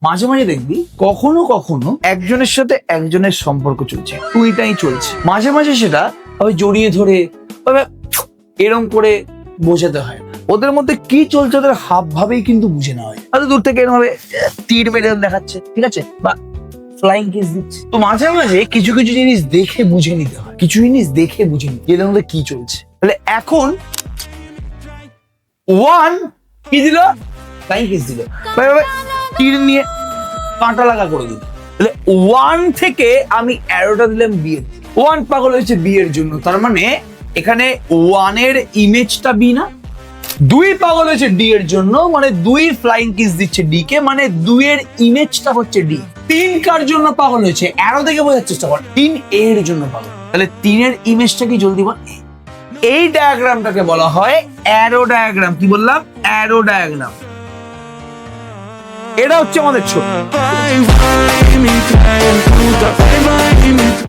মাঝে মাঝে দেখবি কখনো কখনো একজনের সাথে একজনের সম্পর্ক চলছে, টুইটাই চলছে, মাঝে মাঝে সেটা ওই জড়িয়ে ধরে এরম করে বোঝাতে হয় না। ওদের মধ্যে কি চলছে ওদের হাব ভাবেই কিন্তু বুঝে নেওয়া হয়। হয়তো দূর থেকে এরকম ভাবে তীর মেরে দেখাচ্ছে, ঠিক আছে, বা ফ্লাইং কিস দিচ্ছে। তো মাঝে মাঝে কিছু কিছু জিনিস দেখে বুঝে নিতে হয়, কিছু জিনিস দেখে বুঝে নিতে এদের মধ্যে কি চলছে। তাহলে এখন ওয়ান কি দিল, ফ্লাইং কিস দিল, তীর নিয়ে কাঁটা লাগা করে দিল। তাহলে ওয়ান থেকে আমি অ্যারোটা দিলাম বি এর, ওয়ান পাগল হয়েছে বি এর জন্য, তার মানে এখানে ওয়ানের ইমেজটা বি না, দুই পাগল হয়েছে ডি এর জন্য, মানে দুই ফ্লাইং কিস দিচ্ছে ডি কে, মানে দুই এর ইমেজটা হচ্ছে ডি। তিন কার জন্য পাগল হয়েছে, অ্যারো থেকে বোঝার চেষ্টা কর, তিন এর জন্য পাগল। তাহলে তিনের ইমেজটা কি জলদি বল। এই ডায়াগ্রামটাকে বলা হয় অ্যারো ডায়াগ্রাম। কি বললাম? Arrow diagram. এটা হচ্ছে আমাদের ছোট